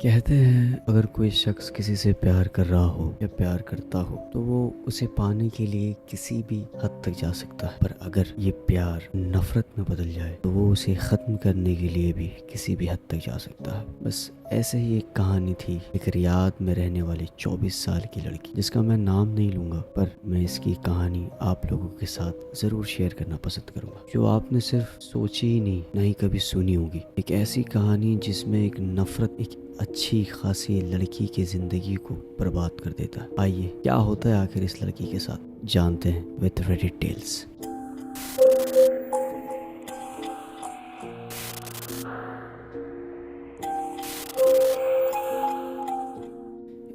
کہتے ہیں اگر کوئی شخص کسی سے پیار کر رہا ہو یا پیار کرتا ہو تو وہ اسے پانے کے لیے کسی بھی حد تک جا سکتا ہے، پر اگر یہ پیار نفرت میں بدل جائے تو وہ اسے ختم کرنے کے لیے بھی کسی بھی حد تک جا سکتا ہے۔ بس ایسے ہی ایک کہانی تھی ایک ریاض میں رہنے والی 24 سال کی لڑکی، جس کا میں نام نہیں لوں گا، پر میں اس کی کہانی آپ لوگوں کے ساتھ ضرور شیئر کرنا پسند کروں گا، جو آپ نے صرف سوچی ہی نہیں نہ ہی کبھی سنی ہوگی۔ ایک ایسی کہانی جس میں ایک نفرت ایک اچھی خاصی لڑکی کی زندگی کو برباد کر دیتا ہے۔ آئیے کیا ہوتا ہے آخر اس لڑکی کے ساتھ، جانتے ہیں وتھ ریڈٹ ٹیلز۔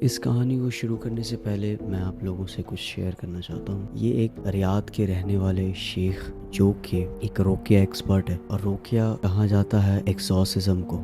اس کہانی کو شروع کرنے سے پہلے میں آپ لوگوں سے کچھ شیئر کرنا چاہتا ہوں۔ یہ ایک ریاض کے رہنے والے شیخ جو کہ ایک روقیہ ایکسپرٹ ہے، اور روقیہ کہا جاتا ہے ایکزورسزم کو،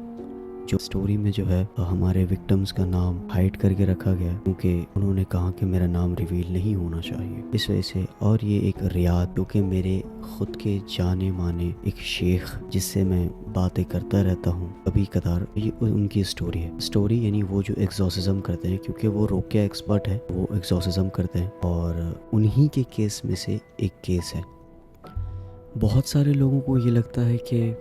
جو سٹوری میں جو ہے ہمارے وکٹمز کا نام ہائڈ کر کے رکھا گیا ہے کیونکہ انہوں نے کہا کہ میرا نام ریویل نہیں ہونا چاہیے، اس وجہ سے۔ اور یہ ایک ریاض جو کہ میرے خود کے جانے مانے ایک شیخ جس سے میں باتیں کرتا رہتا ہوں کبھی کبھار، یہ ان کی سٹوری ہے۔ سٹوری یعنی وہ جو ایکزورسزم کرتے ہیں، کیونکہ وہ روقیہ ایکسپرٹ ہے، وہ ایکزورسزم کرتے ہیں، اور انہی کے کیس میں سے ایک کیس ہے۔ بہت سارے لوگوں کو یہ لگتا ہے کہ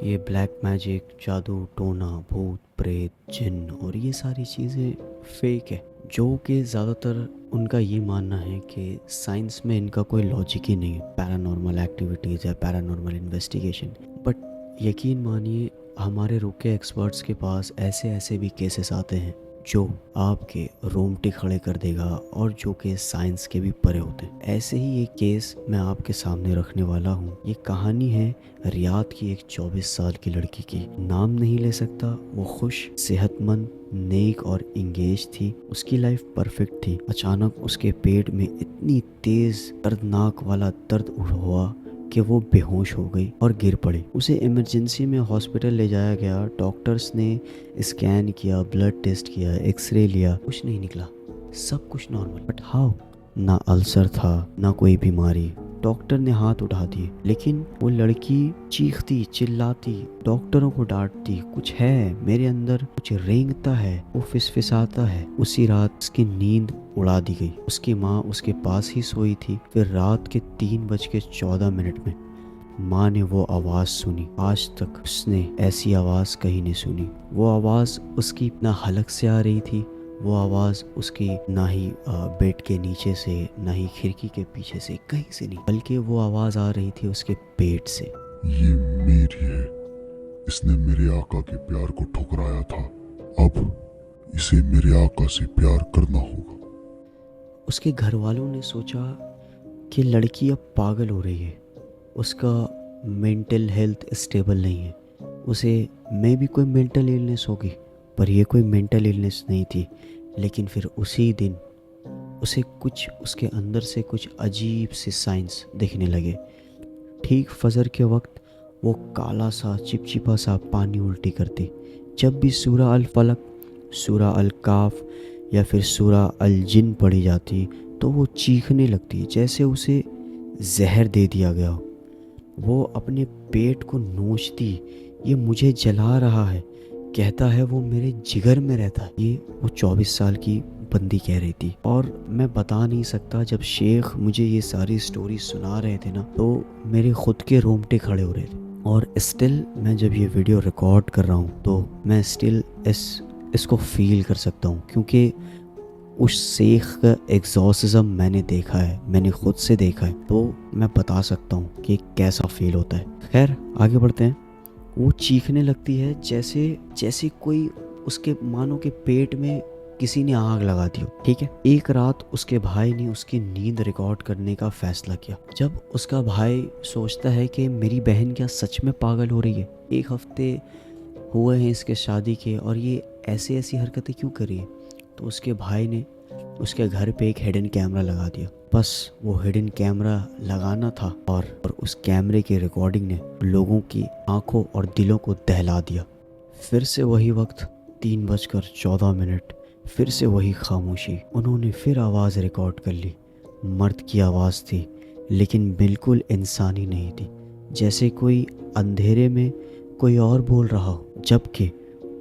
یہ بلیک میجک، جادو ٹونا، بھوت پریت، جن اور یہ ساری چیزیں فیک ہے، جو کہ زیادہ تر ان کا یہ ماننا ہے کہ سائنس میں ان کا کوئی لاجک ہی نہیں ہے، پیرانارمل ایکٹیویٹیز یا پیرانارمل انویسٹیگیشن۔ بٹ یقین مانیے ہمارے روقیہ ایکسپرٹس کے پاس ایسے بھی کیسز آتے ہیں جو آپ کے رونگٹے کھڑے کر دے گا اور جو کہ سائنس کے بھی پرے ہوتے ہیں۔ ایسے ہی ایک کیس میں آپ کے سامنے رکھنے والا ہوں۔ یہ کہانی ہے ریاض کی ایک 24 سال کی لڑکی کی۔ نام نہیں لے سکتا، وہ خوش، صحت مند، نیک اور انگیج تھی، اس کی لائف پرفیکٹ تھی۔ اچانک اس کے پیٹ میں اتنی تیز دردناک والا درد ہوا کہ وہ بے ہوش ہو گئی اور گر پڑی۔ اسے ایمرجنسی میں ہاسپٹل لے جایا گیا، ڈاکٹرز نے اسکین کیا، بلڈ ٹیسٹ کیا، ایکس رے لیا، کچھ نہیں نکلا، سب کچھ نارمل۔ But how? نہ السر تھا، نہ کوئی بیماری۔ ڈاکٹر نے ہاتھ اٹھا دیے، لیکن وہ لڑکی چیختی چلاتی، ڈاکٹروں کو ڈانٹتی، کچھ ہے میرے اندر، کچھ رینگتا ہے، وہ فسفساتا ہے۔ اسی رات اس کی نیند اڑا دی گئی۔ اس کی ماں اس کے پاس ہی سوئی تھی۔ پھر رات کے 3:14 میں ماں نے وہ آواز سنی۔ آج تک اس نے ایسی آواز کہیں نہیں سنی۔ وہ آواز اس کی نہ حلق سے آ رہی تھی، وہ آواز اس کی نہ ہی بیڈ کے نیچے سے، نہ ہی کھڑکی کے پیچھے سے، کہیں سے نہیں، بلکہ وہ آواز آ رہی تھی اس کے پیٹ سے۔ یہ میری ہے، اس نے میرے آقا کے پیار کو ٹھکرایا تھا، اب اسے میرے آقا سے پیار کرنا ہوگا۔ اس کے گھر والوں نے سوچا کہ لڑکی اب پاگل ہو رہی ہے، اس کا مینٹل ہیلتھ اسٹیبل نہیں ہے، اسے میں بھی کوئی مینٹل ایلنس ہوگی، پر یہ کوئی مینٹل ایلنس نہیں تھی۔ لیکن پھر اسی دن اسے کچھ اس کے اندر سے کچھ عجیب سے سائنس دکھنے لگے۔ ٹھیک فجر کے وقت وہ کالا سا چپچپا سا پانی الٹی کرتی۔ جب بھی سورہ الفلق، سورہ الکاف یا پھر سورہ الجن پڑھی جاتی تو وہ چیخنے لگتی جیسے اسے زہر دے دیا گیا ہو۔ وہ اپنے پیٹ کو نوچتی، یہ مجھے جلا رہا ہے، کہتا ہے وہ میرے جگر میں رہتا ہے، یہ وہ 24 سال کی بندی کہہ رہی تھی۔ اور میں بتا نہیں سکتا، جب شیخ مجھے یہ ساری سٹوری سنا رہے تھے نا تو میرے خود کے رونگٹے کھڑے ہو رہے تھے، اور اسٹل میں جب یہ ویڈیو ریکارڈ کر رہا ہوں تو میں اسٹل اس کو فیل کر سکتا ہوں، کیونکہ اس شیخ کا ایکزورسزم میں نے دیکھا ہے، میں نے خود سے دیکھا ہے، تو میں بتا سکتا ہوں کہ کیسا فیل ہوتا ہے۔ خیر آگے بڑھتے ہیں۔ وہ چیخنے لگتی ہے جیسے کوئی اس کے مانو کے پیٹ میں کسی نے آگ لگا دی ہو، ٹھیک ہے۔ ایک رات اس کے بھائی نے اس کی نیند ریکارڈ کرنے کا فیصلہ کیا۔ جب اس کا بھائی سوچتا ہے کہ میری بہن کیا سچ میں پاگل ہو رہی ہے، 1 ہفتے ہوئے ہیں اس کے شادی کے اور یہ ایسی حرکتیں کیوں کر رہی ہے، تو اس کے بھائی نے اس کے گھر پہ ایک ہڈن کیمرہ لگا دیا۔ بس وہ ہڈن کیمرہ لگانا تھا اور اس کیمرے کی ریکارڈنگ نے لوگوں کی آنکھوں اور دلوں کو دہلا دیا۔ پھر سے وہی وقت، 3:14، پھر سے وہی خاموشی۔ انہوں نے پھر آواز ریکارڈ کر لی۔ مرد کی آواز تھی، لیکن بالکل انسانی نہیں تھی، جیسے کوئی اندھیرے میں کوئی اور بول رہا ہو، جبکہ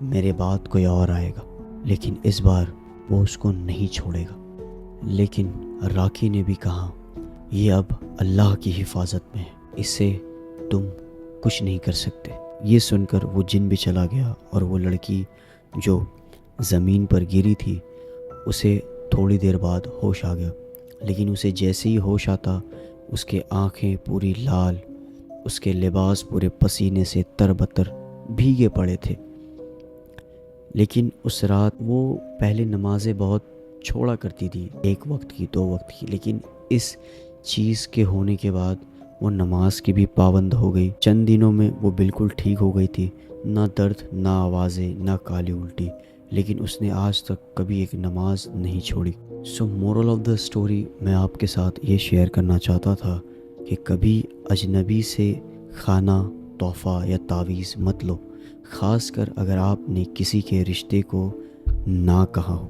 میرے بعد کوئی اور آئے گا لیکن اس بار وہ اس کو نہیں چھوڑے گا۔ لیکن راکی نے بھی کہا یہ اب اللہ کی حفاظت میں ہے، اس سے تم کچھ نہیں کر سکتے۔ یہ سن کر وہ جن بھی چلا گیا اور وہ لڑکی جو زمین پر گری تھی اسے تھوڑی دیر بعد ہوش آ گیا، لیکن اسے جیسے ہی ہوش آتا اس کے آنکھیں پوری لال، اس کے لباس پورے پسینے سے تربتر بھیگے پڑے تھے۔ لیکن اس رات وہ پہلے نمازیں بہت چھوڑا کرتی تھی، 1 وقت کی 2 وقت کی، لیکن اس چیز کے ہونے کے بعد وہ نماز کی بھی پابند ہو گئی۔ چند دنوں میں وہ بالکل ٹھیک ہو گئی تھی، نہ درد، نہ آوازیں، نہ کالی الٹی، لیکن اس نے آج تک کبھی ایک نماز نہیں چھوڑی۔ سو مورل آف دا اسٹوری میں آپ کے ساتھ یہ شیئر کرنا چاہتا تھا کہ کبھی اجنبی سے کھانا، تحفہ یا تعویذ مت لو، خاص کر اگر آپ نے کسی کے رشتے کو نہ کہا ہو۔